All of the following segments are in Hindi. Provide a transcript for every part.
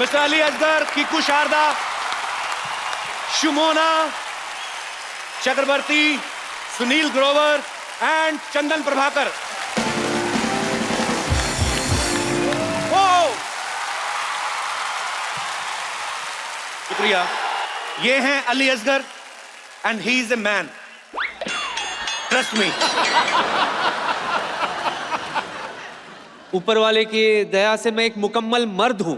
Mister Ali Asgar, Kiku Sharda, Shumona Chakraborty, Sunil Grover and Chandan Prabhakar. शुक्रिया। ये हैं Ali Asgar and he is a man, trust me. ऊपर वाले की दया से मैं एक मुकम्मल मर्द हूं,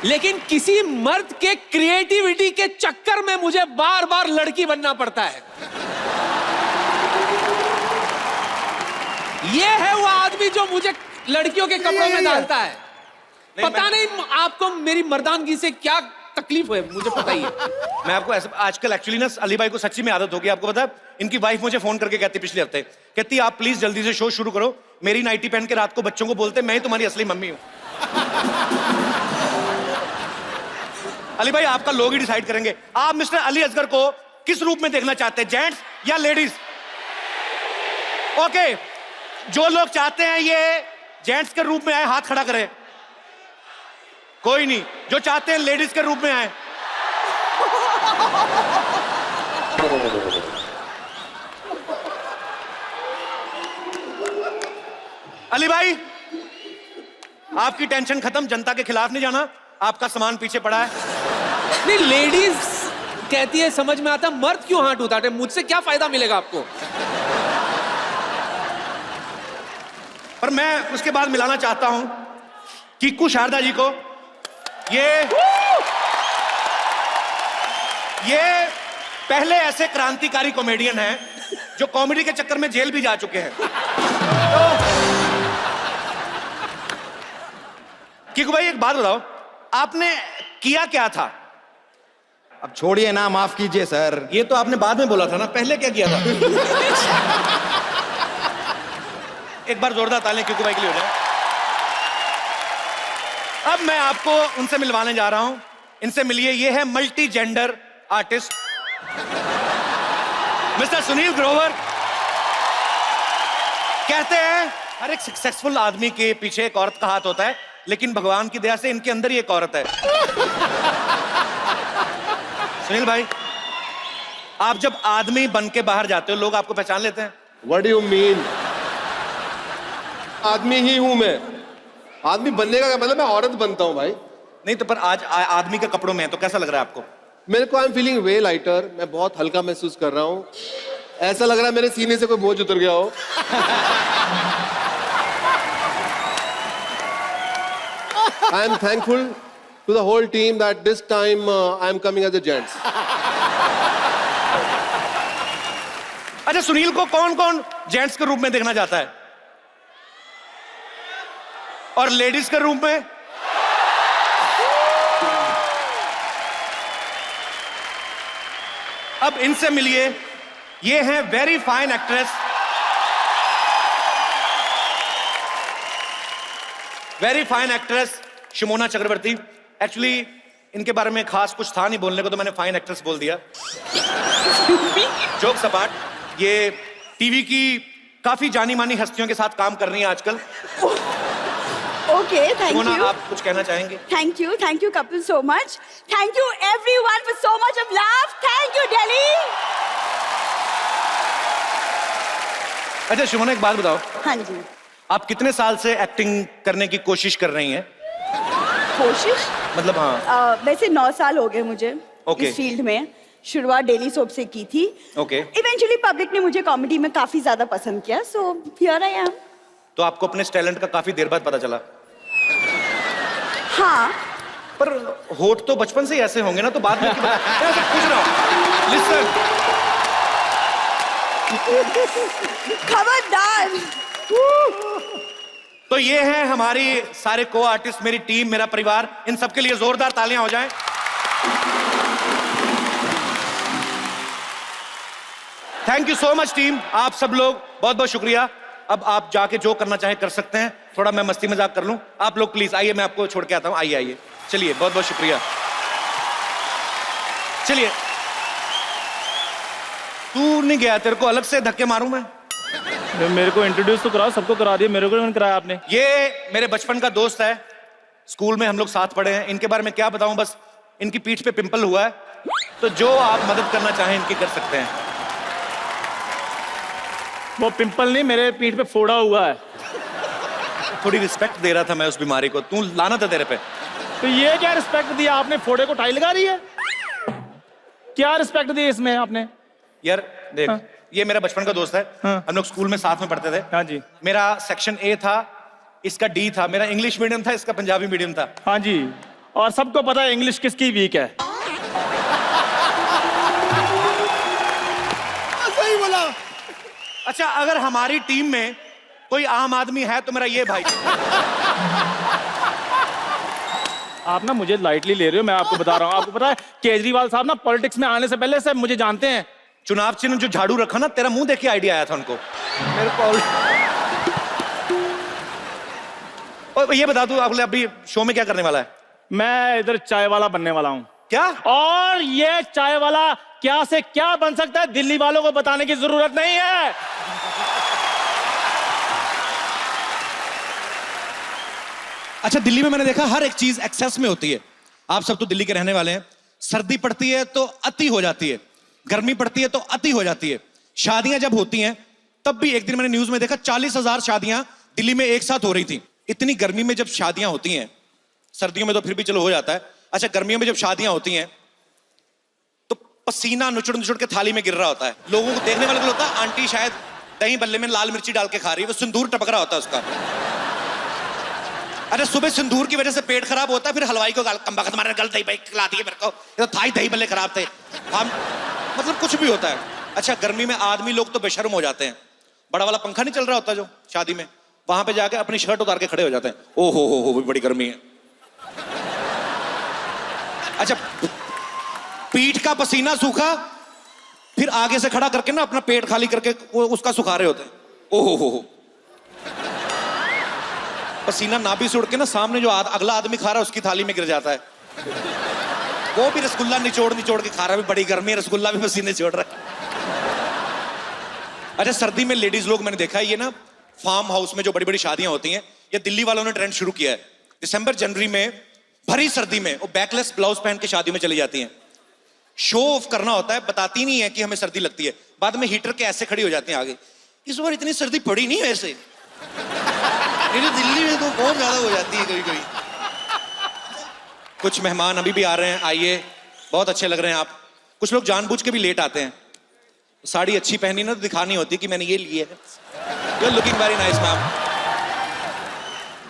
लेकिन किसी मर्द के क्रिएटिविटी के चक्कर में मुझे बार बार लड़की बनना पड़ता है। ये है वो आदमी जो मुझे लड़कियों के कपड़ों में डालता है। पता नहीं आपको मेरी मर्दानगी से क्या तकलीफ है, मुझे पता ही है। मैं आपको ऐसे आजकल एक्चुअली ना अली भाई को सच्ची में आदत हो गई। आपको पता है, इनकी वाइफ मुझे फोन करके कहती पिछले हफ्ते, कहती आप प्लीज जल्दी से शो शुरू करो, मेरी नाइटी पहन के रात को बच्चों को बोलते मैं ही तुम्हारी असली मम्मी हूं। अली भाई आपका लोग ही डिसाइड करेंगे। आप मिस्टर अली असगर को किस रूप में देखना चाहते हैं, जेंट्स या लेडीज? ओके, जो लोग चाहते हैं ये जेंट्स के रूप में आए हाथ खड़ा करें। कोई नहीं, जो चाहते हैं लेडीज के रूप में आए। अली भाई आपकी टेंशन खत्म, जनता के खिलाफ नहीं जाना, आपका सामान पीछे पड़ा है। नहीं, लेडीज कहती है समझ में आता, मर्द क्यों हाथ उठाते? मुझसे क्या फायदा मिलेगा आपको? पर मैं उसके बाद मिलाना चाहता हूं कीकू शारदा जी को। ये पहले ऐसे क्रांतिकारी कॉमेडियन हैं जो कॉमेडी के चक्कर में जेल भी जा चुके हैं। तो कीकू भाई एक बात बताओ, आपने किया क्या था? अब छोड़िए ना, माफ कीजिए सर। ये तो आपने बाद में बोला था ना, पहले क्या किया था? एक बार जोरदार तालियां कीकू भाई के लिए हो जाए। अब मैं आपको उनसे मिलवाने जा रहा हूं, इनसे मिलिए। ये है multi gender artist mister Sunil Grover. कहते हैं हर एक सक्सेसफुल आदमी के पीछे एक औरत का हाथ होता है, लेकिन भगवान की दया से इनके अंदर ही एक औरत है। सुनील भाई, आप जब आदमी बन के बाहर जाते हो लोग आपको पहचान लेते हैं? What do you mean? आदमी ही हूं मैं। आदमी बनने का क्या मतलब, मैं औरत बनता हूं भाई। नहीं तो पर आज आदमी के कपड़ों में है तो कैसा लग रहा है आपको? मेरे को I am feeling way lighter, मैं बहुत हल्का महसूस कर रहा हूं। ऐसा लग रहा है मेरे सीने से कोई बोझ उतर गया हो। I am thankful to the whole team that this time I am coming as a gents. अच्छा, सुनील को कौन कौन जेंट्स के रूप में देखना चाहता है और लेडीज के रूप में? अब इनसे मिलिए। ये हैं very fine actress, very fine actress Shumona Chakraborty. Actually इनके बारे में खास कुछ था नहीं बोलने को, तो मैंने फाइन एक्ट्रेस बोल दिया। जोक सपाट, ये टीवी की काफी जानी मानी हस्तियों के साथ काम कर रही हैं आजकल। Okay, thank Shumona, you. आप कुछ कहना चाहेंगे? Thank you, couple, so much. Thank you, everyone, for so much of love. Thank you, Delhi. अच्छा शुमोना, एक बात बताओ, हाँ जी। आप कितने साल से एक्टिंग करने की कोशिश कर रही हैं? कोशिश? मतलब हाँ। वैसे 9 साल हो गए मुझे Okay. इस फील्ड में। शुरुआत डेली सोप से की थी। Okay. इवेंचुअली पब्लिक ने मुझे कॉमेडी में काफी ज्यादा पसंद किया, सो हियर आई एम। तो आपको अपने टैलेंट का काफी देर बाद पता चला? हाँ। पर होठ तो बचपन से ही ऐसे होंगे ना, तो बाद में मैं ऐसा पूछ रहा हूं। लिसन, खबरदार। तो ये हैं हमारी सारे को आर्टिस्ट, मेरी टीम, मेरा परिवार। इन सबके लिए जोरदार तालियां हो जाएं। Thank you so much team, आप सब लोग बहुत बहुत शुक्रिया। अब आप जाके जो करना चाहे कर सकते हैं। थोड़ा मैं मस्ती मजाक कर लूं। आप लोग प्लीज आइए, मैं आपको छोड़ के आता हूं। आइए आइए, चलिए, बहुत बहुत शुक्रिया। चलिए, तू नहीं गया, तेरे को अलग से धक्के मारूं मैं? मेरे को इंट्रोड्यूस तो कराओ, सबको करा दिया, मेरे को नहीं कराया आपने। ये मेरे बचपन का दोस्त है, स्कूल में हम लोग साथ पढ़े हैं। इनके बारे में क्या बताऊं, बस इनकी पीठ पे पिंपल हुआ है, तो जो आप मदद करना चाहें इनकी कर सकते हैं। वो पिंपल नहीं, मेरे पीठ पे फोड़ा हुआ है। थोड़ी रिस्पेक्ट दे रहा था मैं उस बीमारी को, तू लाना था तेरे पे। तो ये क्या रिस्पेक्ट दिया आपने? फोड़े को टाई लगा रही है, क्या रिस्पेक्ट दी इसमें आपने? यार देख, हाँ। ये मेरा बचपन का दोस्त है, हाँ। हम लोग स्कूल में साथ में पढ़ते थे। हाँ जी। मेरा सेक्शन ए था, इसका डी था। मेरा इंग्लिश मीडियम था, इसका पंजाबी मीडियम था। हाँ जी, और सबको पता है इंग्लिश किसकी वीक है। सही बोला। अच्छा, अगर हमारी टीम में कोई आम आदमी है तो मेरा ये भाई। आप ना मुझे लाइटली ले रहे हो, मैं आपको बता रहा हूँ। आपको पता है केजरीवाल साहब ना पॉलिटिक्स में आने से पहले से मुझे जानते हैं। चुनाव चिन्ह जो झाड़ू रखा ना, तेरा मुंह देख के आइडिया आया था उनको। मेरे को और ये बता, तू अभी शो में क्या करने वाला है? मैं इधर चाय वाला बनने वाला हूँ। क्या? और ये चाय वाला क्या से क्या बन सकता है, दिल्ली वालों को बताने की जरूरत नहीं है। अच्छा, दिल्ली में मैंने देखा हर एक चीज एक्सेस में होती है। आप सब तो दिल्ली के रहने वाले हैं। सर्दी पड़ती है तो अति हो जाती है, गर्मी पड़ती है तो अति हो जाती है। शादियां जब होती हैं तब भी, एक दिन मैंने न्यूज में देखा 40,000 शादियां दिल्ली में एक साथ हो रही थी। इतनी गर्मी में जब शादियां होती हैं, सर्दियों में तो फिर भी चलो हो जाता है, अच्छा गर्मियों में जब शादियां होती हैं तो पसीना नुचड़ नुचड़ के थाली में गिर रहा होता है। लोगों को देखने वाले को लगता है आंटी शायद दही बल्ले में लाल मिर्ची डाल के खा रही है, वो सिंदूर टपक रहा होता है उसका। अरे सुबह सिंदूर की वजह से पेट खराब होता है, फिर हलवाई को कमबख्त मारने गलत दही खिला दी है मेरे को, ये तो थाई दही बल्ले खराब थे हम, मतलब कुछ भी होता है। अच्छा, गर्मी में आदमी लोग तो बेशर्म हो जाते हैं। बड़ा वाला पंखा नहीं चल रहा होता जो शादी में, वहां पे जाके अपनी शर्ट उतार के खड़े हो जाते हैं। ओ हो बड़ी गर्मी है। अच्छा, पीठ का पसीना सूखा, फिर आगे से खड़ा करके ना अपना पेट खाली करके वो उसका सुखा रहे होते हैं। ओ हो पसीना नाभि से उड़ के ना सामने जो अगला आदमी खा रहा है उसकी थाली में गिर जाता है। वो भी रसगुल्ला निचोड़ निचोड़ के खा रहा है, बड़ी गर्मी है, रसगुल्ला भी पसीने छोड़ रहा है। अच्छा, सर्दी में लेडीज लोग मैंने देखा है, ये ना फार्म हाउस में जो बड़ी बड़ी शादियां होती हैं, ये दिल्ली वालों ने ट्रेंड शुरू किया है। दिसंबर जनवरी में भरी सर्दी में वो बैकलेस ब्लाउज पहन के शादी में चली जाती हैं। शो ऑफ करना होता है, बताती नहीं है कि हमें सर्दी लगती है। बाद में हीटर के ऐसे खड़ी हो जाती हैं आगे। इस बार इतनी सर्दी पड़ी नहीं वैसे, दिल्ली में तो बहुत ज्यादा हो जाती है कभी कभी। कुछ मेहमान अभी भी आ रहे हैं, आइए, बहुत अच्छे लग रहे हैं आप। कुछ लोग जानबूझ के भी लेट आते हैं। साड़ी अच्छी पहनी ना तो दिखानी होती कि मैंने ये ली है। You are looking very nice ma'am.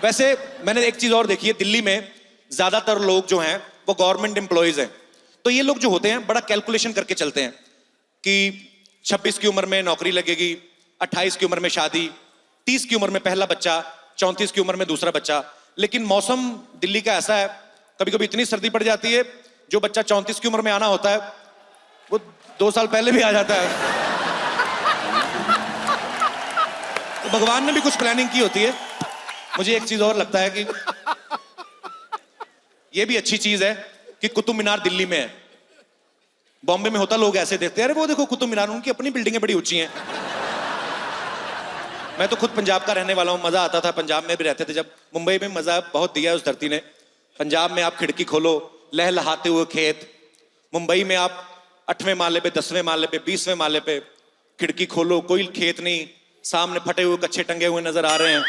वैसे मैंने एक चीज और देखी है, दिल्ली में ज्यादातर लोग जो हैं वो गवर्नमेंट एम्प्लॉयज हैं। तो ये लोग जो होते हैं बड़ा कैलकुलेशन करके चलते हैं कि 26 की उम्र में नौकरी लगेगी, 28 की उम्र में शादी, 30 की उम्र में पहला बच्चा, 34 की उम्र में दूसरा बच्चा। लेकिन मौसम दिल्ली का ऐसा है, कभी कभी इतनी सर्दी पड़ जाती है, जो बच्चा 34 की उम्र में आना होता है वो 2 साल पहले भी आ जाता है। तो भगवान ने भी कुछ प्लानिंग की होती है। मुझे एक चीज और लगता है कि ये भी अच्छी चीज है कि कुतुब मीनार दिल्ली में है। बॉम्बे में होता, लोग ऐसे देखते हैं, अरे वो देखो कुतुब मीनार, उनकी अपनी बिल्डिंगें बड़ी ऊंची हैं। मैं तो खुद पंजाब का रहने वाला हूं, मजा आता था, पंजाब में भी रहते थे जब। मुंबई में मजा बहुत दिया है उस धरती ने। पंजाब में आप खिड़की खोलो, लहलहाते हुए खेत। मुंबई में आप 8वें माले पे, 10वें माले पे, 20वें माले पे खिड़की खोलो, कोई खेत नहीं, सामने फटे हुए कच्चे टंगे हुए नजर आ रहे हैं,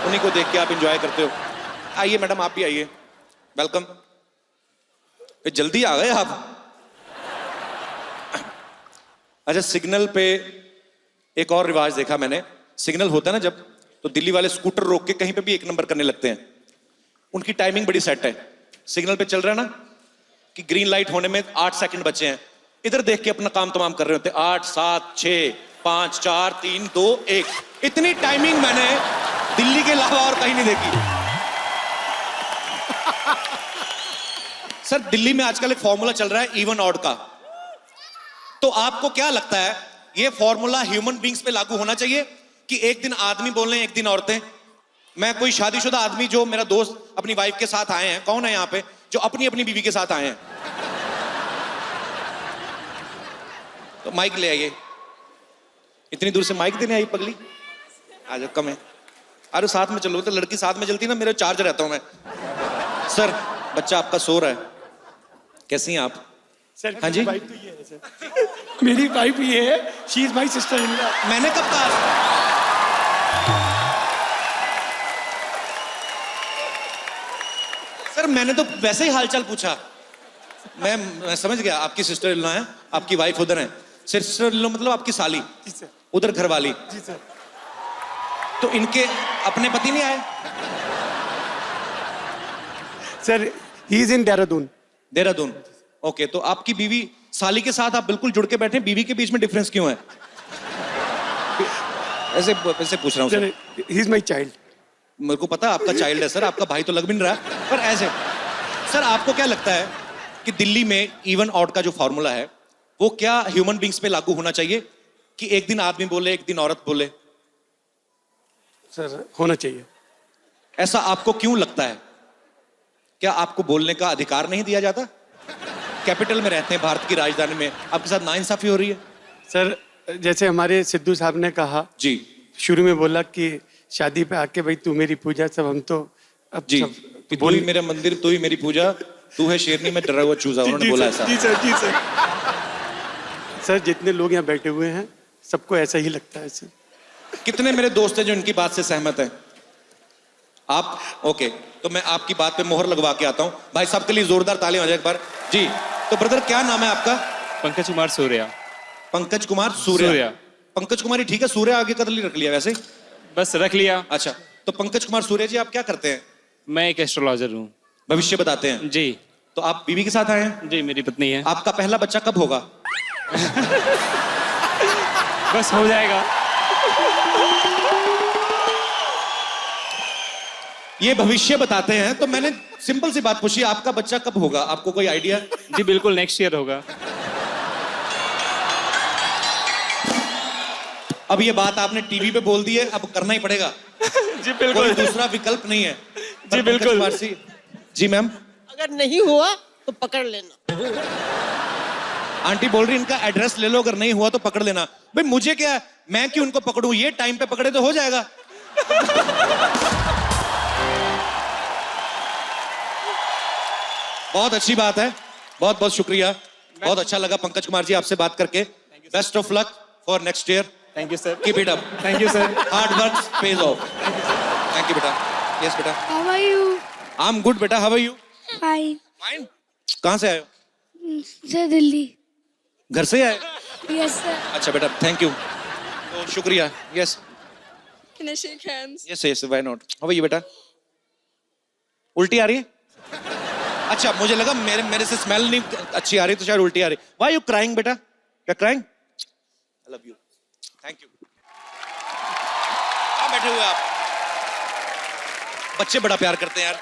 उन्हीं को देख के आप इंजॉय करते हो। आइए मैडम, आप भी आइए, वेलकम। जल्दी आ गए आप। अच्छा, सिग्नल पे एक और रिवाज देखा मैंने। सिग्नल होता है ना जब, तो दिल्ली वाले स्कूटर रोक के कहीं पे भी 1 नंबर करने लगते हैं। उनकी टाइमिंग बड़ी सेट है। सिग्नल पे चल रहा है ना कि ग्रीन लाइट होने में 8 सेकंड बचे हैं, इधर देख के अपना काम तमाम कर रहे होते हैं। 8, 7, 6, 5, 4, 3, 2, 1। इतनी टाइमिंग मैंने दिल्ली के अलावा और कहीं नहीं देखी। सर, दिल्ली में आजकल एक फॉर्मूला चल रहा है इवन ऑड का। तो आपको क्या लगता है, ये फॉर्मूला ह्यूमन बींग्स पे लागू होना चाहिए कि एक दिन आदमी बोले एक दिन औरतें? मैं कोई शादीशुदा आदमी, जो मेरा दोस्त अपनी वाइफ के साथ आए हैं, कौन है यहाँ पे जो अपनी अपनी बीवी के साथ आए हैं? तो माइक ले आइए। इतनी दूर से माइक देने आई पगली। आ जाओ, कम है। अरे साथ में चलो, तो लड़की साथ में चलती ना, मेरे चार्ज रहता हूँ मैं। सर, बच्चा आपका सो रहा है, कैसी हैं आप? सर, हाँ जी? वाइफ तो ये है सर। मेरी वाइफ ये है, she is my sister in law. मैंने कब कहा? सर मैंने तो वैसे ही हालचाल पूछा। मैं समझ गया, आपकी सिस्टर इन लॉ है, आपकी वाइफ उधर है। सिस्टर इन लॉ मतलब आपकी साली, जी सर। उधर घर वाली। जी सर। तो इनके अपने पति नहीं आए? Sir, he is in Dehradun. Dehradun, okay. तो आपकी बीवी साली के साथ आप बिल्कुल जुड़ के बैठे, बीवी के बीच में डिफरेंस क्यों है? ऐसे ऐसे पूछ रहा हूँ sir, sir. He is my child. मेरे को पता है आपका चाइल्ड है सर, आपका भाई तो लग भी नहीं रहा, पर ऐसे। सर आपको क्या लगता है कि दिल्ली में इवन आउट का जो फॉर्मूला है वो क्या ह्यूमन बींग्स पे लागू होना चाहिए कि एक दिन आदमी बोले एक दिन औरत बोले? सर, होना चाहिए। ऐसा आपको क्यों लगता है? क्या आपको बोलने का अधिकार नहीं दिया जाता? कैपिटल में रहते हैं, भारत की राजधानी में, आपके साथ नाइंसाफी हो रही है। सर, जैसे हमारे सिद्धू साहब ने कहा जी शुरू में, बोला कि शादी पे आके भाई तू मेरी पूजा, सब हम तो अब जी, सब तू ही मेरा मंदिर, तू ही मेरी पूजा, तू है शेरनी में डरा हुआ चूजा, उन्होंने बोला ऐसा। जी सर, जी सर। सर, जितने लोग यहाँ बैठे हुए हैं सबको ऐसा ही लगता है सर। कितने मेरे दोस्त हैं जो इनकी बात से सहमत हैं? आप? ओके, तो मैं आपकी बात पे मोहर लगवा के आता हूँ। भाई साहब के लिए जोरदार तालियां हो जाए एक बार। जी, तो ब्रदर क्या नाम है आपका? पंकज कुमार सूर्या। पंकज कुमार सूर्या। सूर्या। पंकज कुमार ही ठीक है, सूर्या आगे कदम रख लिया वैसे। बस रख लिया। अच्छा, तो पंकज कुमार सूर्या जी, आप क्या करते हैं? मैं एक एस्ट्रोलॉजर हूँ। भविष्य बताते हैं? जी। तो आप बीवी के साथ आए हैं? जी, मेरी पत्नी है। आपका पहला बच्चा कब होगा? बस हो जाएगा। ये भविष्य बताते हैं, तो मैंने सिंपल सी बात पूछी, आपका बच्चा कब होगा? आपको कोई आइडिया? जी बिल्कुल, नेक्स्ट ईयर होगा। अब ये बात आपने टीवी पे बोल दी है, अब करना ही पड़ेगा। जी कोई बिल्कुल। दूसरा विकल्प नहीं है। जी बिल्कुल। जी मैम। अगर नहीं हुआ तो पकड़ लेना। आंटी बोल रही इनका एड्रेस ले लो, अगर नहीं हुआ तो पकड़ लेना। भाई मुझे क्या, मैं क्यों उनको पकड़ूं? ये टाइम पे पकड़े तो हो जाएगा। बहुत अच्छी बात है, बहुत बहुत शुक्रिया। बहुत अच्छा लगा पंकज कुमार जी आपसे बात करके। Best of luck for next year. Thank you sir. Keep it up. Thank you sir. Hard work pays off. Thank you बेटा। यस बेटा। How are you? I am good बेटा, how are you? Fine. Fine. कहाँ से आए हो? Sir, Delhi. घर से आए? Yes, sir. अच्छा बेटा, थैंक यू। तो शुक्रिया। Yes Can I shake hands? Yes yes, why not. How are you बेटा? उल्टी आ रही है? अच्छा, मुझे लगा मेरे से स्मेल नहीं अच्छी आ रही तो शायद उल्टी आ रही। व्हाई यू क्राइंग बेटा? क्या crying? I love you. Thank you. कहाँ बैठे हुए आप? बच्चे बड़ा प्यार करते हैं यार,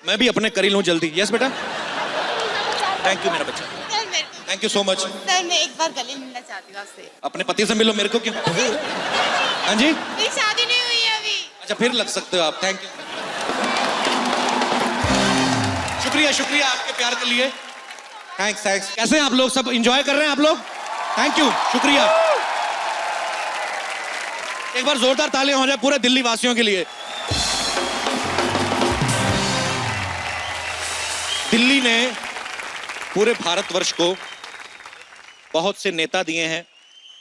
मैं भी अपने करी लूं जल्दी। यस बेटा। थैंक यू मेरा बच्चा, thank you so much. Sir, मैं एक बार गले मिलना चाहती हूँ आपसे। अपने पति से मिलो, मेरे को क्यों? हाँ जी, मेरी शादी नहीं हुई है अभी। अच्छा फिर लग सकते हो आप। थैंक यू, शुक्रिया शुक्रिया आपके प्यार के लिए। Thanks thanks. कैसे हैं आप लोग? सब एंजॉय कर रहे हैं आप लोग? थैंक यू, शुक्रिया। एक बार जोरदार तालियां हो जाए पूरे दिल्ली वासियों के लिए। दिल्ली ने पूरे भारतवर्ष को बहुत से नेता दिए हैं,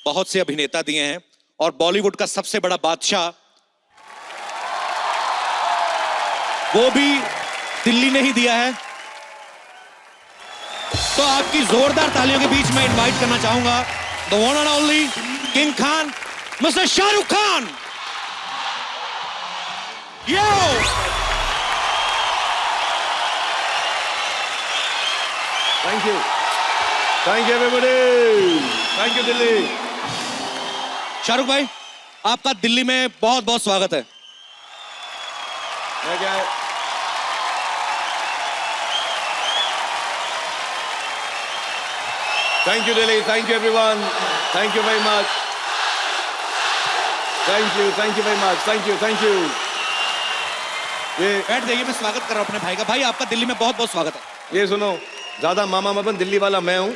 बहुत से अभिनेता दिए हैं, और बॉलीवुड का सबसे बड़ा बादशाह वो भी दिल्ली ने ही दिया है। तो आपकी जोरदार तालियों के बीच में इनवाइट करना चाहूंगा the one and only king Khan, mister Shahrukh Khan. Yo thank you everybody, thank you Delhi. Shahrukh भाई, आपका दिल्ली में बहुत बहुत स्वागत है। मैं क्या है? Thank you Delhi, thank you everyone, thank you very much, thank you very much, thank you. ये बैठ जाइए, मैं स्वागत कर रहा हूं अपने भाई का। भाई आपका दिल्ली में बहुत बहुत स्वागत है। ये सुनो, ज्यादा मामा मत बन, दिल्ली वाला मैं हूं।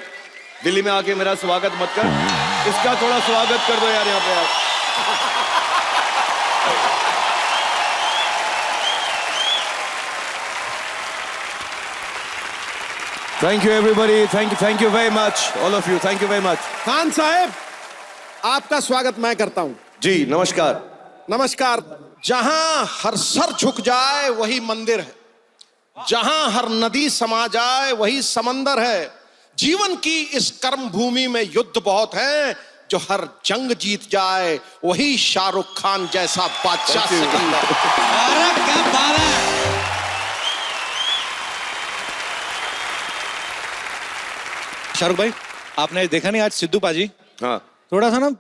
दिल्ली में आके मेरा स्वागत मत कर, इसका थोड़ा स्वागत कर दो यार यहाँ पे यार। Thank you everybody. Thank you very much. All of you. Thank you very much. Khan साहब, आपका स्वागत मैं करता हूं। जी नमस्कार। नमस्कार। जहां हर सर झुक जाए वही मंदिर है, जहां हर नदी समा जाए वही समंदर है। जीवन की इस कर्म भूमि में युद्ध बहुत है, जो हर जंग जीत जाए वही शाहरुख खान जैसा बादशाह सिकंदर। अरे क्या बात है। शाहरुख भाई, आपने देखा नहीं आज सिद्धू पाजी हाँ थोड़ा सा ना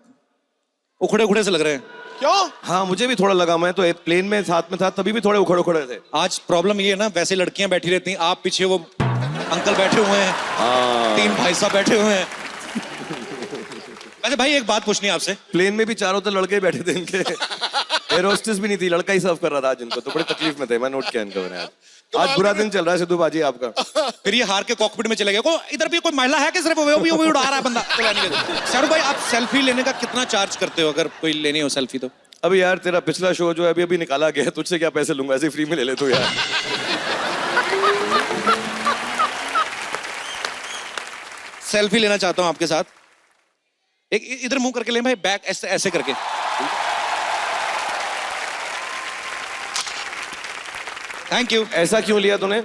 उखड़े उखड़े से लग रहे हैं। क्यों? हाँ मुझे भी थोड़ा लगा, मैं तो प्लेन में साथ में था तभी भी थोड़े उखड़ उखड़े थे। आज प्रॉब्लम ये है ना, वैसे लड़कियां बैठी रहती हैं, आप पीछे वो अंकल बैठे हुए हैं, हाँ। 3 भाई साहब बैठे हुए हैं। वैसे भाई एक बात पूछनी है आपसे। प्लेन में भी चारों तरफ लड़के बैठे थे इनके। एयर होस्टेस भी नहीं थी, लड़का ही सर्व कर रहा था आज इनको, तो बड़ी तकलीफ में थे। मैं नोट किया इनको मैंने आज बुरा दिन चल रहा है सिद्धू बाजी आपका। फिर ये हार के कॉकपिट में चले गए। को इधर भी कोई महिला है कि सिर्फ वो भी उड़ा रहा है बंदा? शाहरुख भाई, आप सेल्फी लेने का कितना चार्ज करते हो अगर कोई लेनी हो सेल्फी तो? अभी यार तेरा पिछला शो जो है अभी निकाला गया है, तुझसे क्या पैसे लूंगा, ऐसे फ्री में ले ले तू यार। सेल्फी लेना चाहता हूं आपके साथ। एक इधर मुंह करके ले भाई, बैक ऐसे ऐसे करके। Thank you. ऐसा क्यों लिया तूने?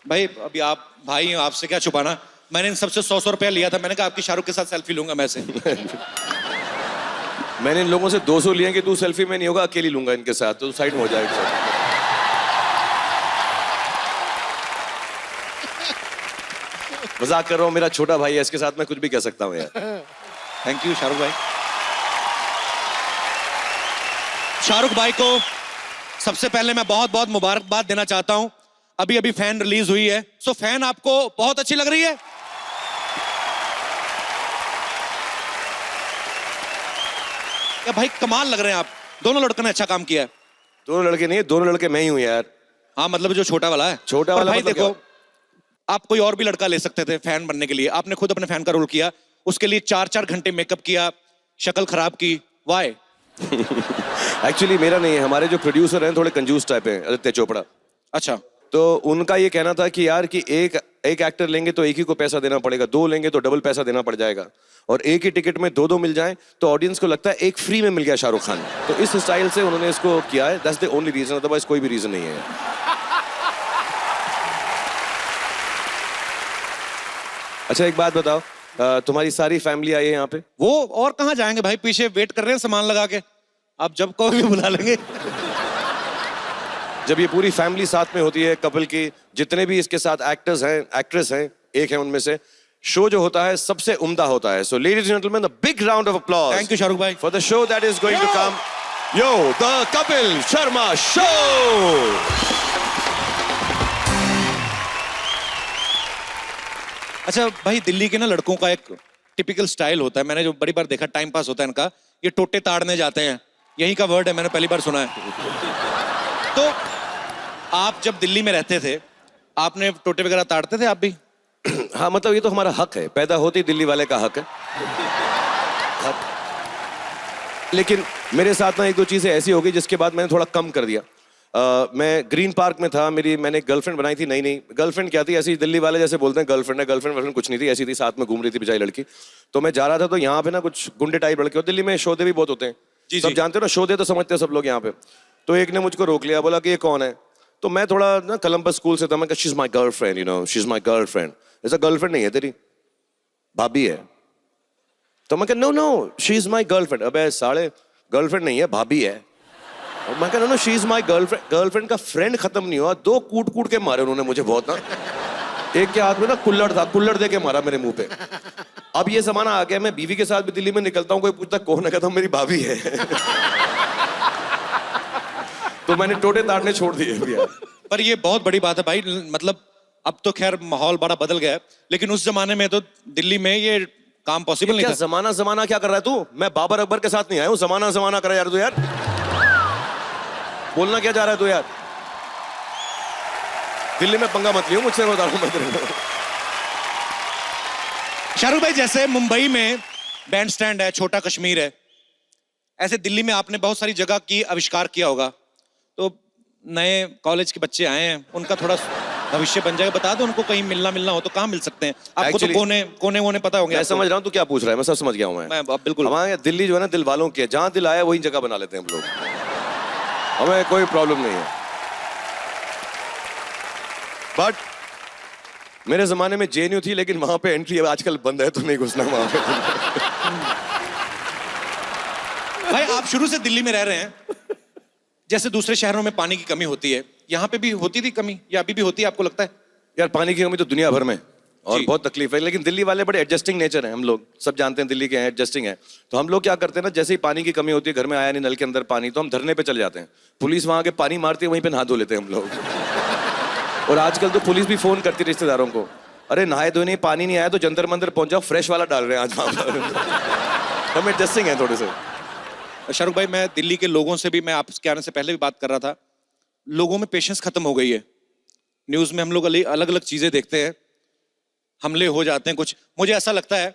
भाई अभी आप भाई हो, आपसे क्या छुपाना। मैंने इन सबसे 100 रुपया लिया था, मैंने कहा आपकी शाहरुख के साथ सेल्फी लूंगा मैं से। मैंने इन लोगों से 200 लिए कि तू सेल्फी में नहीं होगा, अकेली लूंगा इनके साथ, तो साइड में हो जाएगा। मजाक कर रहा हूँ, मेरा छोटा भाई है, इसके साथ मैं कुछ भी कह सकता हूँ यार। थैंक यू शाहरुख भाई। शाहरुख भाई को सबसे पहले मैं बहुत बहुत मुबारकबाद देना चाहता हूं। अभी अभी फैन रिलीज हुई है, सो फैन आपको बहुत अच्छी लग रही है? या भाई कमाल लग रहे हैं आप दोनों। लड़कों ने अच्छा काम किया है। दोनों लड़के नहीं, दोनों लड़के मैं ही हूँ यार। हाँ मतलब जो छोटा वाला है। छोटा वाला भाई मतलब देखो, आप कोई और भी लड़का ले सकते थे फैन बनने के लिए, आपने खुद अपने फैन का रोल किया। उसके लिए 4-4 घंटे मेकअप किया, शक्ल खराब की। वाई? एक्चुअली मेरा नहीं है, हमारे जो प्रोड्यूसर हैं थोड़े कंजूस टाइप हैं, आदित्य चोपड़ा। अच्छा। तो उनका ये कहना था कि यार कि एक एक्टर लेंगे तो एक ही को पैसा देना पड़ेगा, 2 लेंगे तो डबल पैसा देना पड़ जाएगा, और एक ही टिकट में 2 मिल जाए तो ऑडियंस को लगता है एक फ्री में मिल गया शाहरुख खान। तो इस स्टाइल से उन्होंने इसको किया है। That's the only reason, otherwise कोई भी रीजन नहीं है। अच्छा एक बात बताओ, तुम्हारी सारी फैमिली आई है यहाँ पे? वो और कहाँ जाएंगे भाई, पीछे वेट कर रहे हैं सामान लगा के। आप जब कहो भी बुला लेंगे। जब ये पूरी फैमिली साथ में होती है कपल की, जितने भी इसके साथ एक्टर्स हैं, एक्ट्रेस हैं, एक है उनमें से, शो जो होता है सबसे उम्दा होता है। So ladies and gentleman, the big round of applause. Thank you Shahrukh भाई for the show that is going to come. Yo, the Kapil Sharma show. अच्छा भाई, दिल्ली के ना लड़कों का एक टिपिकल स्टाइल होता है, मैंने जो बड़ी बार देखा, टाइम पास होता है इनका, ये टोटे ताड़ने जाते हैं। यही का वर्ड है, मैंने पहली बार सुना है। तो आप जब दिल्ली में रहते थे, आपने टोटे वगैरह ताड़ते थे आप भी? हाँ मतलब ये तो हमारा हक है, पैदा होते ही दिल्ली वाले का हक है। लेकिन मेरे साथ ना 1-2 चीजें ऐसी हो गई जिसके बाद मैंने थोड़ा कम कर दिया। मैं ग्रीन पार्क में था, मैंने गर्लफ्रेंड बनाई थी। नहीं गर्लफ्रेंड क्या थी, ऐसी दिल्ली वाले जैसे बोलते हैं गर्लफ्रेंड है, गर्लफ्रेंड कुछ नहीं थी, ऐसी थी, साथ में घूम रही थी बेचारी लड़की। तो मैं जा रहा था, तो यहाँ पे ना कुछ गुंडे टाइप लड़के, और दिल्ली में शोधे भी बहुत होते हैं, सब जानते हो ना, शोधे तो समझते हैं सब लोग यहाँ पे। तो एक ने मुझको रोक लिया, बोला कि ये कौन है? तो मैं थोड़ा ना कोलंबस स्कूल से था, मैं कहा she is my girlfriend, you know, she is my girlfriend. ऐसा गर्लफ्रेंड नहीं है तेरी, भाभी है। तो मैं कहा no she is my girlfriend. अबे साले, गर्लफ्रेंड नहीं है, भाभी है। और मैं कहा no she is my girlfriend. Girlfriend का फ्रेंड खत्म नहीं हुआ, 2 कूट के मारे उन्होंने मुझे बहुत ना। एक के हाथ में ना कुल्लड़ था, कुल्लड़ दे के मारा मेरे मुंह पे। अब ये जमाना आ गया, मैं बीवी के साथ भी दिल्ली में निकलता हूँ, कोई पूछता कौन है, कहता हूँ मेरी भाभी है। तो मैंने टोटे ताड़ने छोड़ दिए भैया। पर ये बहुत बड़ी बात है भाई, मतलब अब तो खैर माहौल बड़ा बदल गया है, लेकिन उस जमाने में तो दिल्ली में ये काम पॉसिबल नहीं था। जमाना क्या कर रहा है तू? मैं बाबर अकबर के साथ नहीं आया हूँ, जमाना कर यार तू। यार बोलना क्या जा रहा है तू यार? दिल्ली में पंगा मत लियो मुझसे, बता रहा हूं मैं तेरे को। शाहरुख भाई, जैसे मुंबई में बैंड स्टैंड है, छोटा कश्मीर है, ऐसे दिल्ली में आपने बहुत सारी जगह की आविष्कार किया होगा। तो नए कॉलेज के बच्चे आए हैं, उनका थोड़ा भविष्य बन जाएगा। बता दो उनको, कहीं मिलना हो तो कहाँ मिल सकते हैं आपको? Actually, तो कोने वोने पता होंगे मैं आपको। समझ रहा हूँ तू क्या पूछ रहा है, मैं सब समझ गया हूँ मैं अब बिल्कुल। हमारे यहाँ दिल्ली जो है ना दिल वालों की है, जहाँ दिल आया वही जगह बना लेते हैं हम लोग, हमें कोई प्रॉब्लम नहीं है। बट मेरे जमाने में जेएनयू थी, लेकिन वहां पे एंट्री आजकल बंद है, तो नहीं घुसना वहां पे। भाई आप शुरू से दिल्ली में रह रहे हैं, जैसे दूसरे शहरों में पानी की कमी होती है, यहाँ पे भी होती थी कमी या अभी भी होती है आपको लगता है? यार पानी की कमी तो दुनिया भर में और जी। बहुत तकलीफ है, लेकिन दिल्ली वाले बड़े एडजस्टिंग नेचर हैं, हम लोग सब जानते हैं दिल्ली के हैं, एडजस्टिंग है। तो हम लोग क्या करते हैं ना, जैसे ही पानी की कमी होती है, घर में आया नहीं नल के अंदर पानी, तो हम धरने पे चले जाते हैं, पुलिस वहां के पानी मारती है, वहीं पे नहा धो लेते हैं हम लोग। और आजकल तो पुलिस भी फोन करती है रिश्तेदारों को, अरे नहाए धोने पानी नहीं आया तो जंतर मंतर पहुंच जाओ, फ्रेश वाला डाल रहे हैं आज वहां पर। हम एडजस्टिंग है थोड़े से। शाहरुख भाई, मैं दिल्ली के लोगों से भी, मैं आपके आने से पहले भी बात कर रहा था, लोगों में पेशेंस खत्म हो गई है। न्यूज में हम लोग अलग अलग चीजें देखते हैं, हमले हो जाते हैं कुछ। मुझे ऐसा लगता है,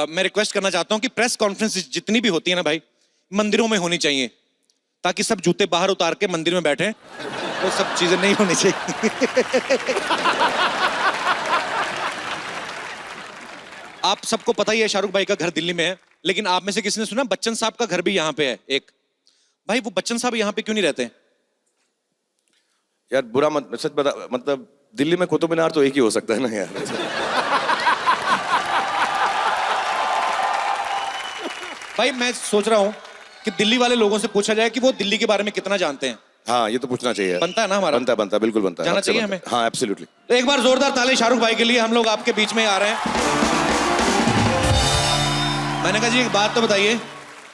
मैं रिक्वेस्ट करना चाहता हूं कि प्रेस कॉन्फ्रेंस जितनी भी होती है ना भाई, मंदिरों में होनी चाहिए, ताकि सब जूते बाहर उतार के मंदिर में बैठे, वो सब चीजें नहीं होनी चाहिए। आप सबको पता ही है शाहरुख भाई का घर दिल्ली में है, लेकिन आप में से किसी ने सुना बच्चन साहब का घर भी यहाँ पे है एक? भाई वो बच्चन साहब यहाँ पे क्यों नहीं रहते? यार बुरा मत, सच बता, मतलब दिल्ली में कुतुब मीनार तो एक ही हो सकता है ना यार। भाई मैं सोच रहा हूँ कि दिल्ली वाले लोगों से पूछा जाए कि वो दिल्ली के बारे में कितना जानते हैं। हाँ ये तो पूछना चाहिए, बनता है ना हमारा? बनता है बिल्कुल बनता है, जाना आपसे चाहिए बनता है। हमें। हाँ एब्सोल्युटली। तो एक बार जोरदार ताली शाहरुख भाई के लिए, हम लोग आपके बीच में आ रहे हैं। मैंने कहा जी एक बात तो बताइए,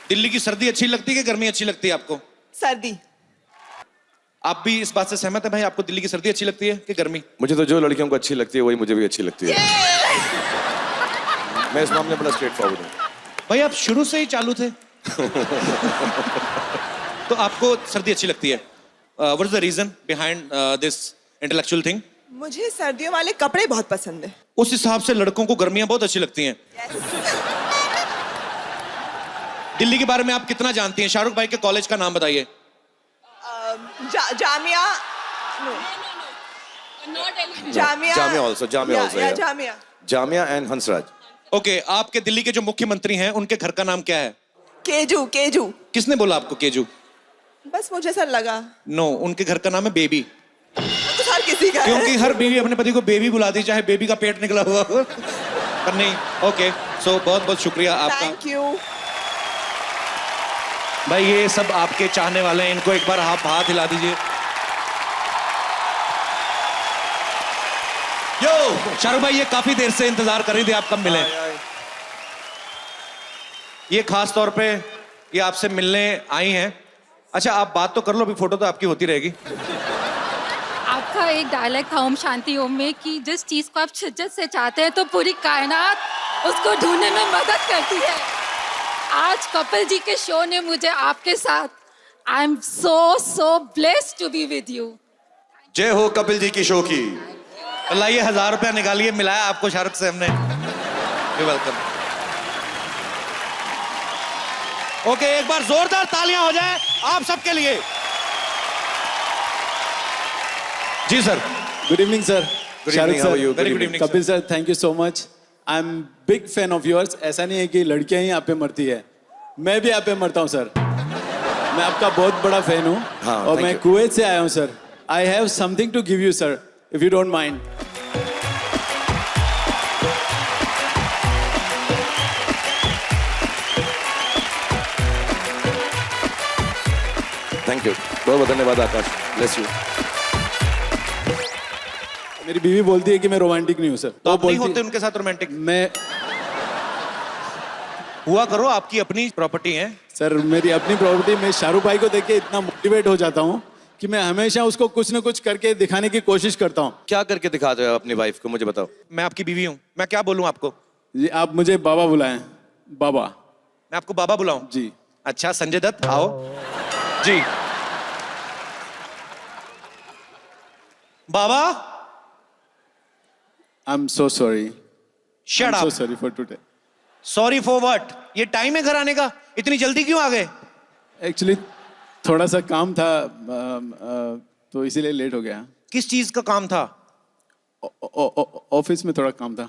दिल्ली की सर्दी अच्छी लगती है कि गर्मी अच्छी लगती है आपको? सर्दी। आप भी इस बात से सहमत है भाई, आपको दिल्ली की सर्दी अच्छी लगती है कि गर्मी? मुझे तो जो लड़कियों को अच्छी लगती है वही मुझे भी अच्छी लगती है। मैं इस मामले में बड़ा स्ट्रेट फॉरवर्ड हूँ। भाई आप शुरू से ही चालू थे। तो आपको सर्दी अच्छी लगती है। What is the reason behind this intellectual thing? मुझे सर्दियों वाले कपड़े बहुत पसंद है। उस हिसाब से लड़कों को गर्मियां बहुत अच्छी लगती हैं। दिल्ली के बारे में आप कितना जानती हैं? शाहरुख भाई के कॉलेज का नाम बताइए। Jamia. Jamia. Jamia also, Jamia also, yeah. Jamia. Jamia and Hansraj. Okay, आपके दिल्ली के जो मुख्यमंत्री हैं उनके घर का नाम क्या है? केजू। केजू। किसने बोला आपको केजू? बस मुझे ऐसा लगा। नो, उनके घर का नाम है बेबी। तो हर किसी का है। क्योंकि हर बीवी अपने पति को बेबी बुलाती, चाहे बेबी का पेट निकला हुआ हो। पर नहीं, ओके, सो बहुत बहुत शुक्रिया आपका। Thank you. भाई ये सब आपके चाहने वाले हैं, इनको एक बार आप हाथ हिला दीजिए। यो शाहरुख भाई, ये काफी देर से इंतजार कर रही थी आप कब मिले। ये खास तौर पे ये आपसे मिलने आई हैं। अच्छा आप बात तो कर लो, अभी फोटो तो आपकी होती रहेगी। आपका एक डायलॉग था ओम शांति ओम में कि जिस चीज को आप शिद्दत से चाहते हैं तो पूरी कायनात उसको ढूंढने में मदद करती है। आज कपिल जी के शो ने मुझे आपके साथ, I am so blessed to be with you. जय हो कपिल जी की शो की। लाइए 1000 रुपया निकालिए, मिलाया आपको शाहरुख से हमने। वेलकम। ओके, एक बार जोरदार तालियां हो जाए आप सबके लिए। जी sir. Good evening sir. evening, how are you? Very good evening, Kapil sir, thank you so much. I am big fan of yours. ऐसा नहीं है कि लड़कियां ही आप पे मरती है, मैं भी आप पे मरता हूँ सर। मैं आपका बहुत बड़ा फैन हूँ। हाँ, और thank मैं you. कुवैत से आया हूँ sir. I have something to give you sir, if you don't mind. Thank you, बहुत बहुत धन्यवाद आकाश, ब्लेस यू। मेरी बीवी बोलती है कि मैं रोमांटिक नहीं हूँ सर। तो आप नहीं बोलती होते उनके साथ रोमांटिक? मैं हुआ करो, आपकी अपनी प्रॉपर्टी है। सर, मेरी अपनी प्रॉपर्टी। मैं शाहरुख भाई को देख के इतना मोटिवेट हो जाता हूँ कि मैं हमेशा उसको कुछ न कुछ करके दिखाने की कोशिश करता हूँ। क्या करके दिखाते हो अपनी वाइफ को, मुझे बताओ। मैं आपकी बीवी हूँ, मैं क्या बोलूँ आपको? जी, आप मुझे बाबा बुलाएं। बाबा। मैं आपको बाबा बुलाऊं? जी। अच्छा संजय दत्त आओ जी। Baba. I am so sorry. Shut up. So sorry for today. Sorry for what? ये टाइम है घर आने का, इतनी जल्दी क्यों आ गए? एक्चुअली थोड़ा सा काम था, तो इसीलिए लेट हो गया। किस चीज का काम था? ऑफिस में थोड़ा काम था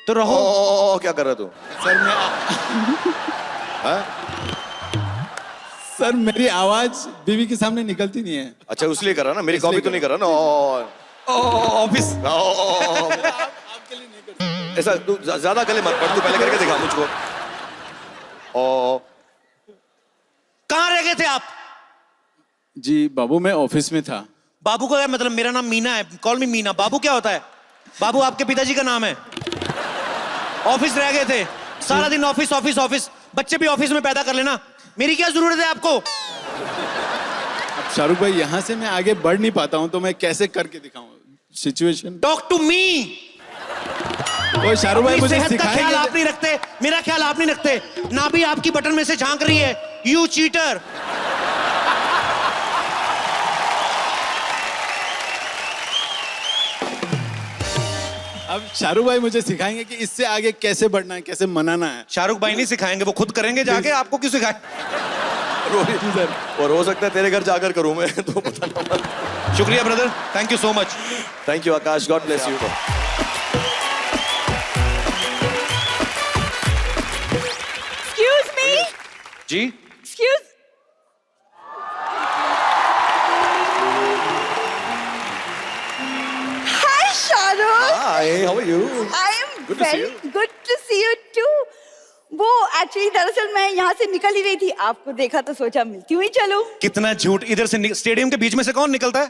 तो रहो। क्या कर रहा तू? सर मैं सर मेरी आवाज बीवी के सामने निकलती नहीं है। अच्छा उसलिए कर रहा ना, मेरी कॉपी तो नहीं कर रहा ना। ऑफिस ऐसा तू ज्यादा गले मत पड़, तू पहले करके दिखा मुझको। कहाँ रह गए थे आप? जी बाबू मैं ऑफिस में था। बाबू का क्या मतलब? मेरा नाम मीना है, कॉल मी मीना। बाबू क्या होता है? बाबू आपके पिताजी का नाम है। ऑफिस रह गए थे, सारा दिन ऑफिस ऑफिस ऑफिस। बच्चे भी ऑफिस में पैदा कर लेना, मेरी क्या जरूरत है आपको? अब शाहरुख भाई यहाँ से मैं आगे बढ़ नहीं पाता हूँ, तो मैं कैसे करके दिखाऊं सिचुएशन? Talk to me. वो शाहरुख भाई मुझे सेहत का ख्याल सिखाएंगे। आप नहीं रखते, मेरा ख्याल आप नहीं रखते। ना भी आपकी बटन में से झांक रही है, यू चीटर। अब शाहरुख भाई मुझे सिखाएंगे कि इससे आगे कैसे बढ़ना है, कैसे मनाना है। शाहरुख भाई नहीं सिखाएंगे, वो खुद करेंगे जाके, आपको क्यों सिखाए? और हो सकता है तेरे घर जाकर करूं मैं तो बताना। शुक्रिया brother, thank you so much. Thank you Akash, God bless you. Excuse me? जी Excuse? Hi, Shahrukh. Hi, how are you? I am Good to see very you. good to see you too. वो एक्चुअली दरअसल मैं यहाँ से निकल ही रही थी, आपको देखा तो सोचा मिलती हुई चलूं। कितना झूठ! इधर से स्टेडियम के बीच में से कौन निकलता है?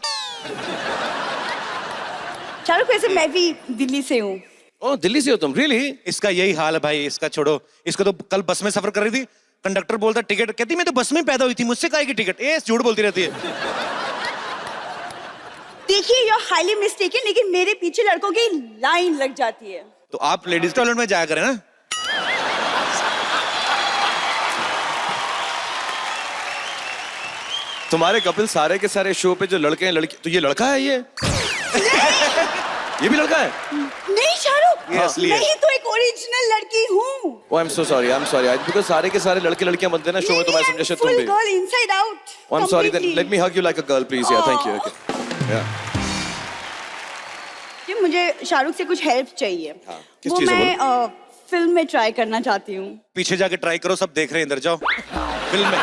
शाहरुख वैसे मैं भी दिल्ली से हूँ। ओह दिल्ली से हो तुम? रियली? इसका यही हाल है भाई, इसका छोड़ो। इसको तो कल बस में सफर कर रही थी, कंडक्टर बोलता टिकट, कहती मैं तो बस में पैदा हुई थी, मुझसे काहे की टिकट? ए झूठ बोलती रहती है। देखिए यू आर हाईली मिस्टेकन, लेकिन मेरे पीछे लड़कों की लाइन लग जाती है। तो आप लेडीज टॉयलेट में जाया करें ना। तुम्हारे कपिल सारे के सारे शो पे जो लड़के हैं लड़की, तो ये लड़का है ये? ये भी लड़का है? नहीं शाहरुख, ये असली है। मैं ही तो एक ओरिजिनल लड़की हूँ। Oh I am so sorry, I am sorry. Because सारे के सारे लड़के लड़कियां बनते हैं ना शो में, तो मैं समझा शायद तुम फुल भी। Girl inside out. Oh, I'm sorry. Then let me hug you like a girl, please. Yeah, thank you. Okay. Yeah. कि मुझे शाहरुख से कुछ हेल्प चाहिए। किस वो चीज़ से मैं फिल्म में ट्राई करना चाहती हूँ। पीछे जाके ट्राई करो, सब देख रहे हैं, इधर जाओ फिल्म में।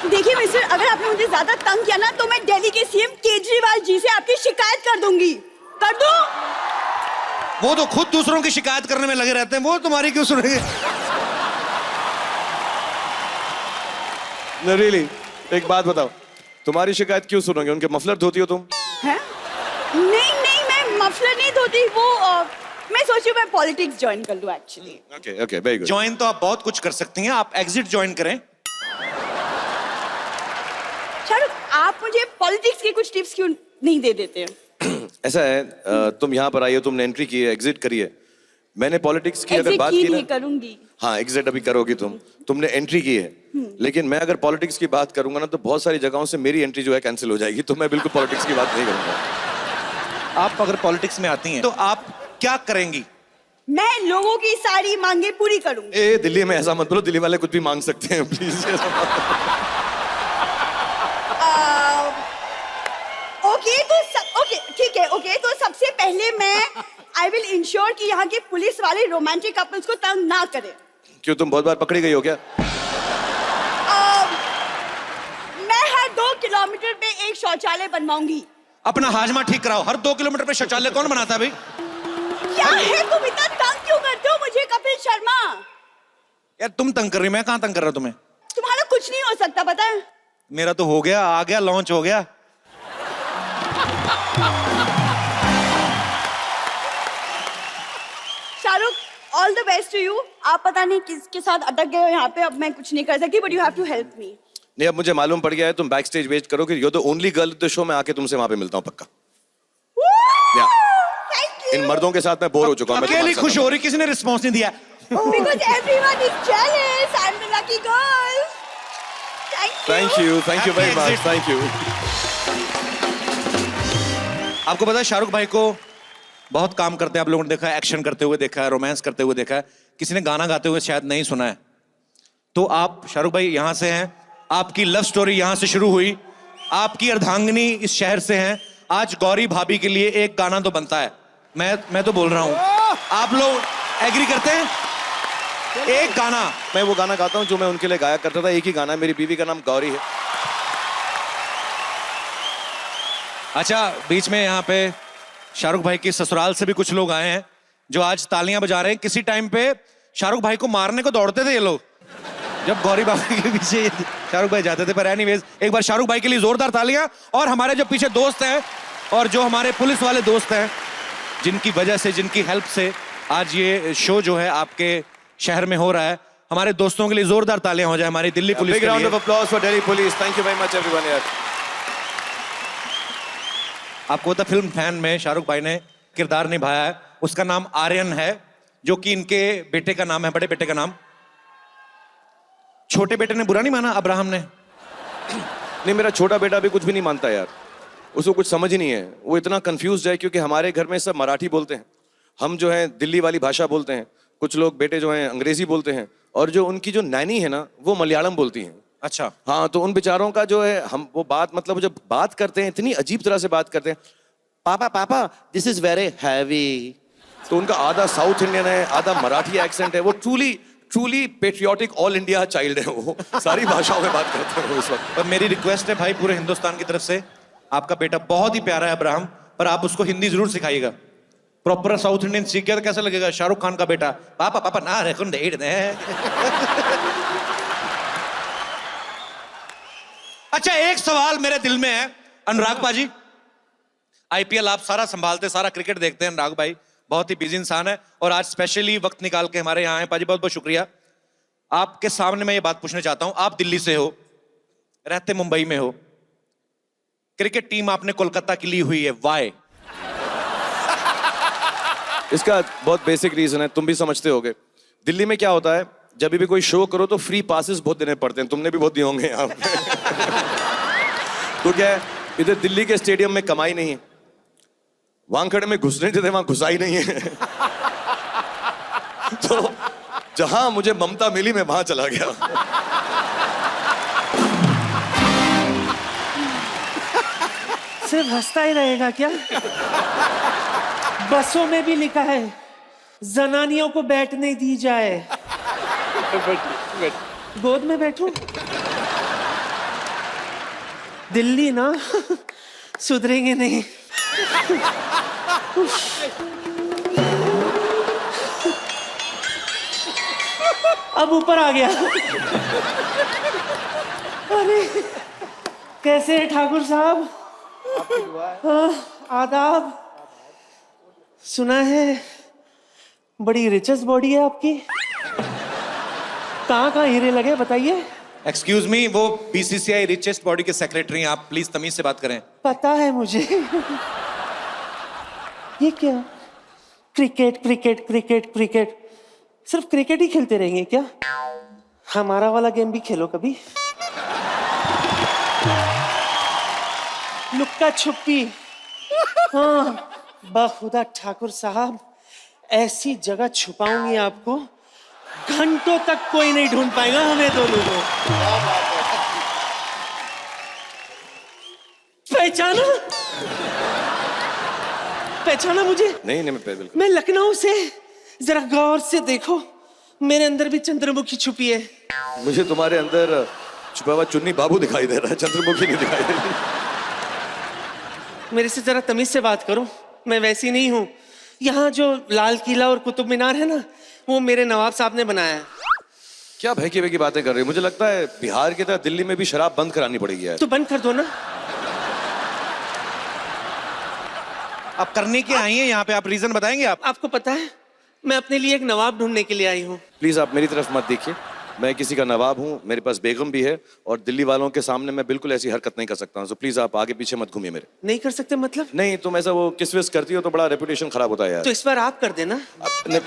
देखिए मिस्टर, अगर आपने मुझे ज्यादा तंग किया ना तो मैं दिल्ली के सीएम केजरीवाल जी से आपकी शिकायत कर दूंगी। कर दूं? वो तो खुद दूसरों की शिकायत करने में लगे रहते हैं, वो तुम्हारी क्यों सुनेंगे? No, really. एक बात बताओ, तुम्हारी शिकायत क्यों सुनोगे? उनके मफलर धोती हो तुम? हैं? नहीं नहीं, मैं मफलर नहीं धोती। वो मैं सोची मैं पॉलिटिक्स ज्वाइन कर लूं actually. Okay, okay, very good. Join तो आप बहुत कुछ कर सकती हैं, आप एग्जिट ज्वाइन करें। शाहरुख, आप मुझे पॉलिटिक्स के कुछ टिप्स क्यों नहीं दे देते? ऐसा है, तुम यहाँ पर आई हो, तुमने एंट्री की है, एग्जिट करी है। मैंने पॉलिटिक्स की अगर एग्जिट बात की की नहीं ना, करूंगी। हाँ एग्जिट अभी करोगी तुमने एंट्री की है, लेकिन मैं अगर पॉलिटिक्स की बात करूंगा ना तो बहुत सारी जगहों से मेरी एंट्री जो है कैंसिल हो जाएगी, तो मैं बिल्कुल पॉलिटिक्स की बात नहीं करूंगा। आप अगर पॉलिटिक्स में आती हैं तो आप क्या करेंगी? मैं लोगों की सारी मांगे पूरी करूंगी। ए दिल्ली में ऐसा मत बोलो, दिल्ली वाले कुछ भी मांग सकते हैं प्लीज। ओके तो ओके ठीक है, ओके तो सबसे पहले मैं आई विल इंश्योर कि यहाँ के पुलिस वाले रोमांटिक कपल्स को तंग ना करें। क्यों तुम बहुत बार पकड़ी गई हो क्या? मैं हर 2 किलोमीटर पे एक शौचालय बनवाऊंगी। अपना हाजमा ठीक कराओ, हर 2 किलोमीटर पे शौचालय कौन बनाता है भाई? क्या है, तुम इतना तंग क्यों करते हो मुझे कपिल शर्मा? यार तुम तंग कर रही, मैं कहाँ तंग कर रहा हूं तुम्हें? तुम्हारा कुछ नहीं हो सकता पता है। मेरा तो हो गया, आ गया, लॉन्च हो गया। Shahrukh, all the best to you. आप पता नहीं किसके साथ अटक गए हो यहाँ पे, अब मैं कुछ नहीं कर सकती, but you have to help me. नहीं अब मुझे मालूम पड़ गया है, तुम बैक स्टेज वेट करो कि you the only girl the show, मैं आके तुमसे वहां पे मिलता हूँ पक्का। Thank you. इन मर्दों के साथ मैं बोर हो चुका हूँ। अकेली खुश हो रही, किसी ने रिस्पॉन्स नहीं दिया। Because everyone is jealous. I'm the lucky girl. Thank you. Thank you very much, thank you. आपको पता है शाहरुख भाई को बहुत काम करते हैं, आप लोगों ने देखा है, एक्शन करते हुए देखा है, रोमांस करते हुए देखा है, किसी ने गाना गाते हुए शायद नहीं सुना है। तो आप शाहरुख भाई यहाँ से हैं, आपकी लव स्टोरी यहाँ से शुरू हुई, आपकी अर्धांगिनी इस शहर से हैं, आज गौरी भाभी के लिए एक गाना तो बनता है। मैं तो बोल रहा हूं, आप लोग एग्री करते हैं? एक गाना। मैं वो गाना गाता हूँ जो मैं उनके लिए गाया करता था, एक ही गाना, मेरी बीवी का नाम गौरी है। अच्छा, बीच में यहाँ पे शाहरुख भाई के ससुराल से भी कुछ लोग आए हैं जो आज तालियां बजा रहे हैं। किसी टाइम पे शाहरुख भाई को मारने को दौड़ते थे ये लोग, जब गौरी भाभी के पीछे शाहरुख भाई जाते थे। पर एनीवेज, एक बार शाहरुख भाई के लिए जोरदार तालियां। और हमारे जो पीछे दोस्त हैं और जो हमारे पुलिस वाले दोस्त हैं, जिनकी वजह से, जिनकी हेल्प से आज ये शो जो है आपके शहर में हो रहा है, हमारे दोस्तों के लिए जोरदार तालियां हो जाए हमारी दिल्ली पुलिस बिग के राउंड लिए। Of applause for Delhi police. Thank you very much everyone यार। आपको पता फिल्म फैन में शाहरुख भाई ने किरदार निभाया है, उसका नाम आर्यन है, जो कि इनके बेटे का नाम है, बड़े बेटे का नाम। छोटे बेटे ने बुरा नहीं माना अब्राहम ने? नहीं, मेरा छोटा बेटा भी कुछ भी नहीं मानता यार, उसको कुछ समझ ही नहीं है, वो इतना कंफ्यूज है क्योंकि हमारे घर में सब मराठी बोलते हैं, हम जो है दिल्ली वाली भाषा बोलते हैं, कुछ लोग बेटे जो हैं अंग्रेजी बोलते हैं, और जो उनकी जो नैनी है ना वो मलयालम बोलती हैं। अच्छा। हाँ, तो उन बेचारों का जो है, हम वो बात, मतलब जब बात करते हैं इतनी अजीब तरह से बात करते हैं, पापा पापा दिस इज वेरी हैवी। तो उनका आधा साउथ इंडियन है, आधा मराठी एक्सेंट है, वो truly patriotic all India child है, वो सारी भाषाओं में बात करते हैं वो इस वक्त। पर मेरी रिक्वेस्ट है भाई पूरे हिंदुस्तान की तरफ से, आपका बेटा बहुत ही प्यारा है अब्राहम, पर आप उसको हिंदी जरूर सिखाइएगा। प्रॉपर साउथ इंडियन सीख गया तो कैसा लगेगा? शाहरुख खान का बेटा, पापा पापा ना रखो डेढ़ दे। अच्छा, एक सवाल मेरे दिल में है अनुराग पाजी, आईपीएल आप सारा संभालते, सारा क्रिकेट देखते हैं, अनुराग भाई बहुत ही बिजी इंसान है और आज स्पेशली वक्त निकाल के हमारे यहाँ आए। पाजी बहुत बहुत शुक्रिया। आपके सामने मैं ये बात पूछना चाहता हूं, आप दिल्ली से हो, रहते मुंबई में हो, क्रिकेट टीम आपने कोलकाता की ली हुई है, वाई? इसका बहुत बेसिक रीजन है, तुम भी समझते होगे। दिल्ली में क्या होता है, जब भी कोई शो करो तो फ्री पासेस बहुत देने पड़ते हैं, तुमने भी बहुत दिए होंगे यहाँ पे। तो क्या है, इधर दिल्ली के स्टेडियम में कमाई नहीं है, वानखेड़े में घुसने देते वहां घुसाई नहीं है। तो जहां मुझे ममता मिली मैं वहां चला गया। सिर्फ हंसता ही रहेगा क्या? बसों में भी लिखा है जनानियों को बैठने दी जाए। गोद में बैठूं? दिल्ली ना सुधरेंगे नहीं। अब ऊपर आ गया। अरे कैसे हैं ठाकुर साहब? आदाब। सुना है बड़ी रिचेस्ट बॉडी है आपकी, कहाँ हीरे लगे बताइए? एक्सक्यूज मी, वो बीसीसीआई रिचेस्ट बॉडी के सेक्रेटरी हैं, आप प्लीज तमीज से बात करें। पता है मुझे। ये क्या? क्रिकेट क्रिकेट क्रिकेट क्रिकेट, सिर्फ क्रिकेट ही खेलते रहेंगे क्या? हमारा वाला गेम भी खेलो कभी। लुक्का छुपी। हाँ, बाखुदा ठाकुर साहब, ऐसी जगह छुपाऊंगी आपको घंटों तक कोई नहीं ढूंढ पाएगा हमें दोनों को। पहचाना? पहचाना मुझे? नहीं मैं बिल्कुल। मैं लखनऊ से, जरा गौर से देखो, मेरे अंदर भी चंद्रमुखी छुपी है। मुझे तुम्हारे अंदर छुपा हुआ चुन्नी बाबू दिखाई दे रहा है, चंद्रमुखी नहीं दिखाई दे रही। मेरे से जरा तमीज से बात करो, मैं वैसी नहीं हूँ। यहाँ जो लाल किला और कुतुब मीनार है ना, वो मेरे नवाब साहब ने बनाया है। क्या भय की बातें कर रही हो? मुझे लगता है बिहार की तरह दिल्ली में भी शराब बंद करानी पड़ेगी यार। तो बंद कर दो ना। आप करने के आई हैं यहाँ पे, आप रीजन बताएंगे? आपको पता है मैं अपने लिए एक नवाब ढूंढने के लिए आई हूँ। प्लीज आप मेरी तरफ मत देखिए, मैं किसी का नवाब हूँ, मेरे पास बेगम भी है और दिल्ली वालों के सामने मैं बिल्कुल ऐसी हरकत नहीं कर सकता हूँ। सो प्लीज आप आगे पीछे मत घूमिए मेरे। नहीं कर सकते मतलब? नहीं, तुम ऐसा वो किस विस करती हो तो बड़ा रेपुटेशन खराब होता है यार। तो इस बार आप कर देना। अपने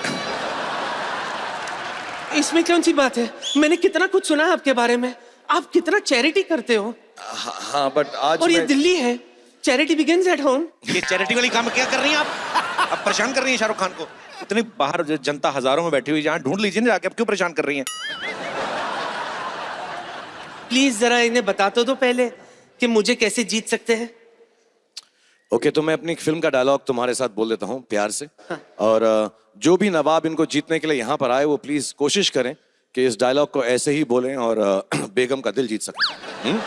इसमें कौन सी बात है? मैंने कितना कुछ सुना है आपके बारे में, आप कितना चैरिटी करते हो। हाँ बट आज और ये दिल्ली है, चैरिटी बिगिंस एट होम। ये चैरिटी वाली काम क्या कर रही हैं आप परेशान कर रही हैं शाहरुख खान को। इतनी बाहर जनता हजारों में बैठी हुई, जहाँ ढूंढ लीजिए ना जाके, आप क्यों परेशान कर रही हैं? प्लीज जरा इन्हें बता तो दो पहले कि मुझे कैसे जीत सकते हैं। ओके, तो मैं अपनी फिल्म का डायलॉग तुम्हारे साथ बोल देता हूँ प्यार से। और जो भी नवाब इनको जीतने के लिए यहाँ पर आए वो प्लीज कोशिश करें कि इस डायलॉग को ऐसे ही बोलें और बेगम का दिल जीत सकें।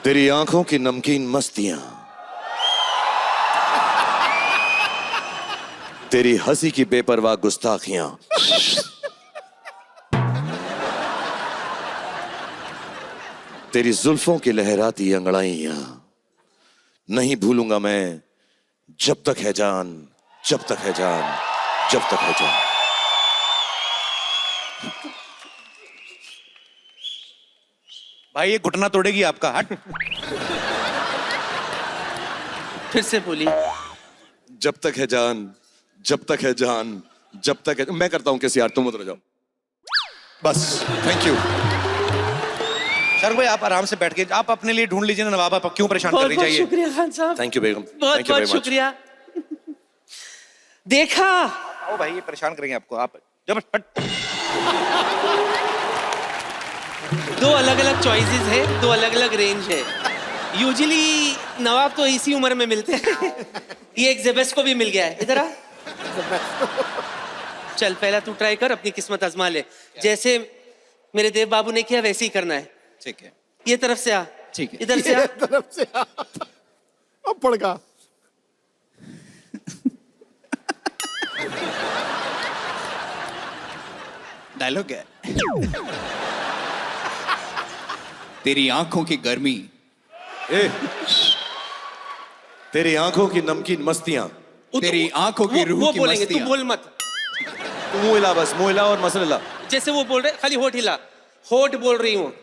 तेरी आंखों की नमकीन मस्तियां, तेरी हंसी की बेपरवाह गुस्ताखियां, तेरी जुल्फों की लहराती अंगड़ाइयां, नहीं भूलूंगा मैं जब तक है जान, जब तक है जान, जब तक है जान। भाई ये घुटना तोड़ेगी आपका, हट। फिर से बोली। जब तक है जान, जब तक है जान, जब तक है। मैं करता हूं किसी यार, तुम उतर जाओ बस। Thank you. सर भाई आप आराम से बैठ के आप अपने लिए ढूंढ लीजिए ना नवाब, आप क्यों परेशान कर बहुत रही बहुत चाहिए। शुक्रिया खान साहब, थैंक यू बेगम, बहुत थैंक यू बहुत वेरी मच। शुक्रिया। देखा, आओ भाई ये परेशान करेंगे आपको, आप जब हट। दो अलग अलग चॉइसेस है, दो अलग अलग रेंज है। यूजुअली नवाब तो इसी उम्र में मिलते हैं। ये एक जेबेस को भी मिल गया है। इधर आ। चल पहला तू ट्राई कर, अपनी किस्मत आजमा ले। जैसे मेरे देव बाबू ने किया वैसे ही करना है। ठीक है, ये तरफ से आ। ठीक है। इधर से आ। तरफ से अब पड़का। डायलॉग है। तेरी आंखों की गर्मी, ए, तेरी आंखों की नमकीन मस्तियां, तेरी आंखों की रूह वो की बोलेंगे, तू मस्तियां। बोल मत। तू मुंह हिला बस, मुंह हिला और मसल हिला। जैसे वो बोल रहे, खाली होठ हिला। होठ बोल रही हूँ।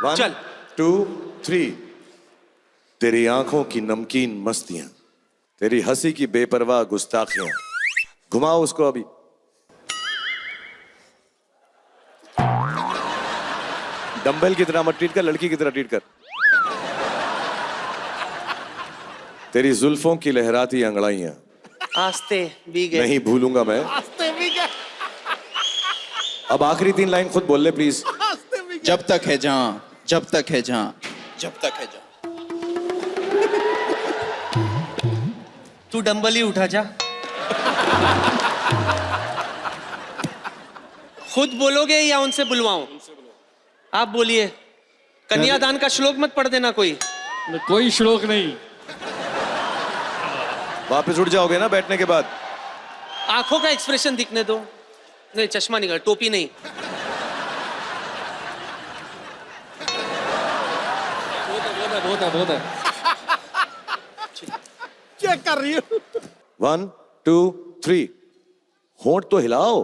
1 चल। 2 3। तेरी आंखों की नमकीन मस्तियां, तेरी हंसी की बेपरवाह गुस्ताखियां। घुमाओ उसको अभी। डंबल की तरह मत ट्रीट कर, लड़की की तरह ट्रीट कर। तेरी जुल्फों की लहराती अंगड़ाइयां, आस्ते भी गए। नहीं भूलूंगा मैं। अब आखिरी 3 लाइन खुद बोल ले प्लीज। जब तक है जहां, जब तक है जहां, जब तक है जहां। तू डंबल ही उठा जा। खुद बोलोगे या उनसे बुलवाऊं? आप बोलिए। कन्यादान का श्लोक मत पढ़ देना कोई। कोई श्लोक नहीं। वापस उठ जाओगे ना बैठने के बाद। आंखों का एक्सप्रेशन दिखने दो। नहीं, चश्मा निकाल, टोपी नहीं। बहुत है। क्या कर रही हो? 1 2 3। होंठ तो हिलाओ।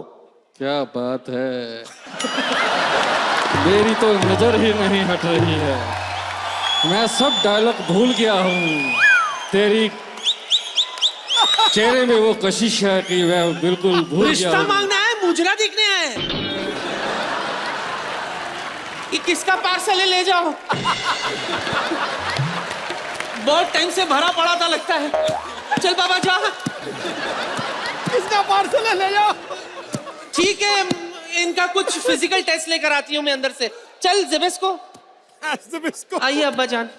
क्या बात है, मेरी तो नजर ही नहीं हट रही है। मैं सब डायलॉग भूल गया हूँ। तेरी चेहरे में वो कशिश है कि मैं बिल्कुल भूल गया रिश्ता हूँ। मांगना है, मुजरा दिखने है। ये किसका पार्सल है, ले जाओ। बहुत टाइम से भरा पड़ा था लगता है। चल बाबा जा। किसका पार्सल है, ले जाओ। ठीक है, इनका कुछ फिजिकल टेस्ट लेकर आती हूँ मैं अंदर से। चल जेबेस को। इसको आइए अब्बा जान।